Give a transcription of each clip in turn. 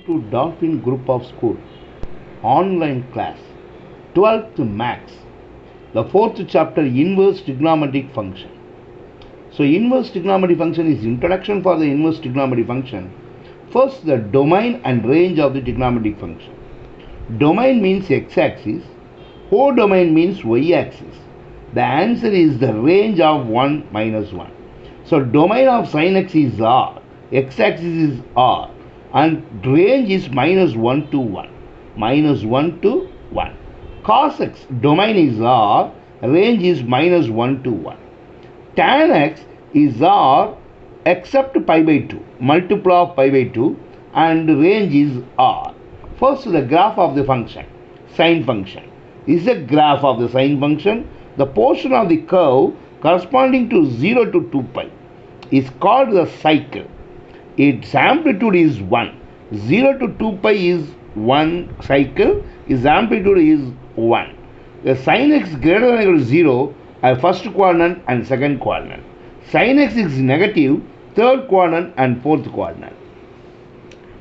To Dolphin Group of School online class 12th Max, the fourth chapter, inverse trigonometric function. So inverse trigonometric function is introduction for the inverse trigonometric function. First, the domain and range of the trigonometric function. Domain means x-axis, codomain means y-axis. The answer is the range of 1 minus 1. So domain of sin x is r, x-axis is r, and range is minus 1 to 1. Minus 1 to 1. Cos x, domain is r, range is minus 1 to 1. Tan x is r except pi by 2, multiple of pi by 2, and range is r. First, the graph of the function, sine function. This is a graph of the sine function. The portion of the curve corresponding to 0 to 2 pi is called the cycle. Its amplitude is 1. 0 to 2 pi is 1 cycle. Its amplitude is 1. The sin x greater than or equal to 0 are first quadrant and second quadrant. Sin x is negative, third quadrant and fourth quadrant.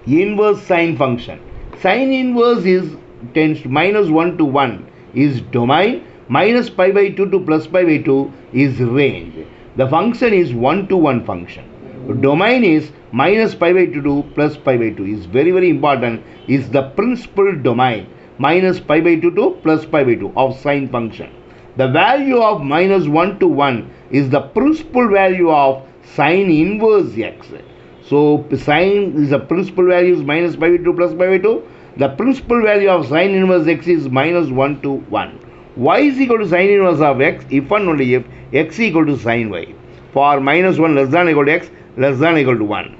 Inverse sine function. Sine inverse is tends to minus 1 to 1 is domain, minus pi by 2 to plus pi by 2 is range. The function is 1 to 1 function. Domain is minus pi by 2 to plus pi by 2 is very important, is the principal domain, minus pi by 2 to plus pi by 2 of sine function. The value of minus 1 to 1 is the principal value of sine inverse x. So sine is the principal value is minus pi by 2 plus pi by 2. The principal value of sine inverse x is minus 1 to 1. Y is equal to sine inverse of x if and only if x equal to sine y. For minus 1 less than or equal to x, less than or equal to 1.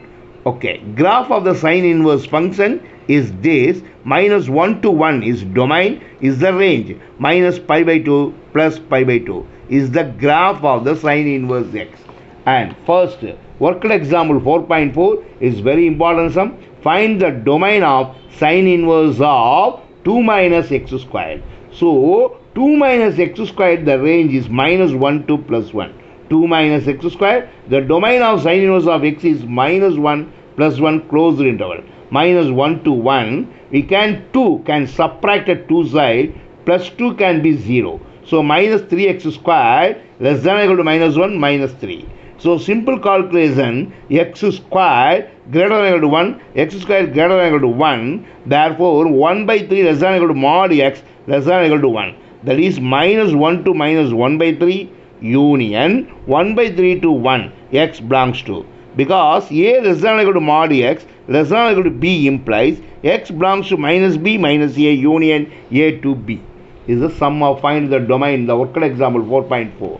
Okay, graph of the sine inverse function is this. Minus 1 to 1 is domain, is the range. Minus pi by 2 plus pi by 2 is the graph of the sine inverse x. And first, worked example 4.4 is very important sum. Find the domain of sine inverse of 2 minus x squared. So 2 minus x squared, the range is minus 1 to plus 1. 2 minus x squared, the domain of sine inverse of x is minus 1 plus 1 closed interval. Minus 1 to 1, we can 2 can subtract at 2 side, plus 2 can be 0. So minus 3x squared less than or equal to minus 1 minus 3. So simple calculation, x squared greater than or equal to 1, x squared greater than or equal to 1, therefore 1 by 3 less than or equal to mod x less than or equal to 1. That is minus 1 to minus 1 by 3 union 1 by 3 to 1 x belongs to. Because a less than or equal to mod x less than or equal to b implies x belongs to minus b minus a union a to b. Is the sum of find the domain, the worked example 4.4.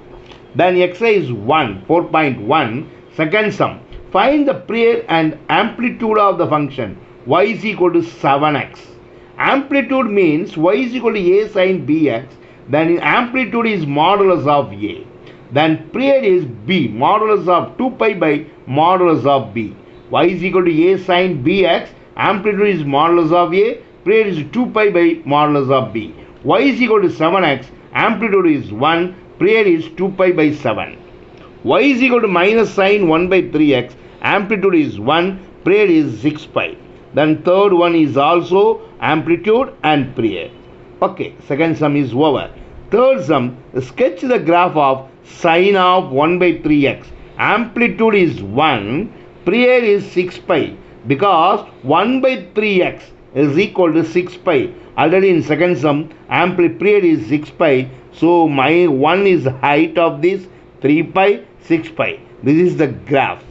Then exercise 1, 4.1, second sum. Find the period and amplitude of the function y is equal to 7x. Amplitude means y is equal to a sin bx. Then amplitude is modulus of a. Then period is b, modulus of 2 pi by modulus of b. Y is equal to a sin bx. Amplitude is modulus of a. Period is 2 pi by modulus of b. Y is equal to 7x. Amplitude is 1. Period is 2 pi by 7. Y is equal to minus sine 1 by 3x. Amplitude is 1. Period is 6 pi. Then third one is also amplitude and period. Okay, second sum is over. Third sum, sketch the graph of sine of 1 by 3x. Amplitude is 1. Period is 6 pi. Because 1 by 3x is equal to 6 pi. Already in second sum, period is 6 pi. So my 1 is height of this, 3 pi, 6 pi. This is the graph.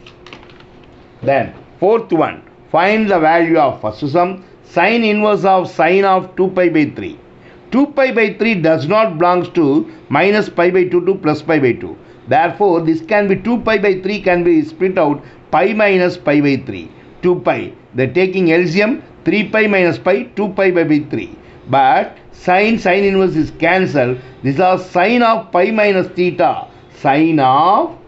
Then fourth one, find the value of first sum, sine inverse of sine of 2 pi by 3. 2 pi by 3 does not belongs to minus pi by 2 to plus pi by 2. Therefore, this can be 2 pi by 3 can be split out pi minus pi by 3. 2 pi. The taking LCM 3 pi minus pi 2 pi by 3. But sine inverse is cancelled. These are sine of pi minus theta. Sine of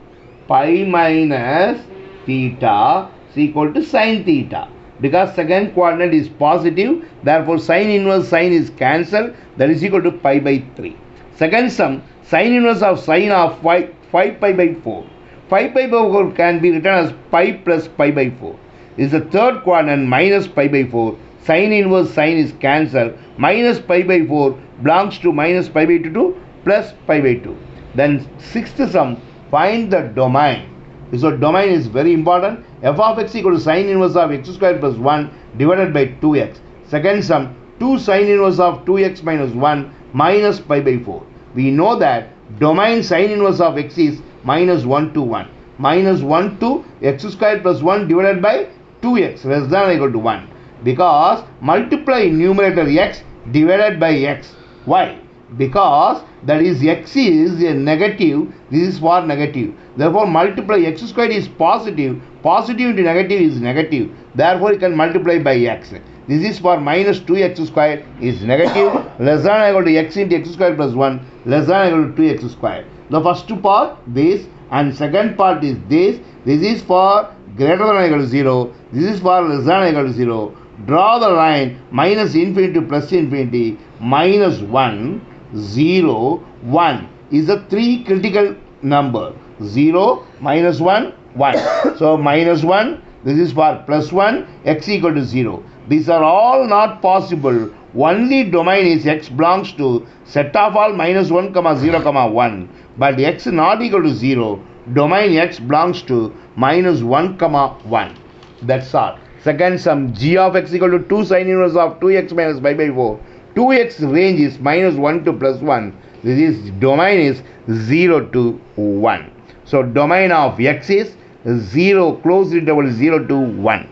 pi minus theta is equal to sine theta. Because second quadrant is positive, therefore sine inverse sine is cancelled. That is equal to pi by 3. Second sum, sine inverse of sine of 5 pi by 4. 5 pi by 4 can be written as pi plus pi by 4. is the third quadrant minus pi by 4. Sine inverse sine is cancelled. Minus pi by 4 belongs to minus pi by 2 to plus pi by 2. Then sixth sum, find the domain. So domain is very important. F of x equal to sine inverse of x square plus 1 divided by 2x. Second sum, 2 sine inverse of 2x minus 1 minus pi by 4. We know that domain sine inverse of x is minus 1 to 1. Minus 1 to x square plus 1 divided by 2x less than or equal to 1. Because multiply numerator x divided by x. Why? Because that is x is a negative, this is for negative. Therefore multiply x squared is positive, positive into negative is negative. Therefore you can multiply by x. This is for minus 2x squared is negative, less than or equal to x into x squared plus 1 less than or equal to 2x squared. The first part this and second part is this. This is for greater than or equal to 0. This is for less than or equal to 0. Draw the line minus infinity to plus infinity. Minus 1, 0, 1 is a 3 critical number. 0, minus 1, 1. So minus 1, this is for plus 1, x equal to 0. These are all not possible. Only domain is x belongs to set of all minus 1, 0, 1. But x not equal to 0. Domain x belongs to minus 1, 1. That's all. Second sum, g of x equal to 2 sine inverse of 2x minus pi by 4. 2x range is minus 1 to plus 1. This is domain is 0 to 1. So domain of x is 0, closed interval 0 to 1.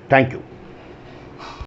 Thank you.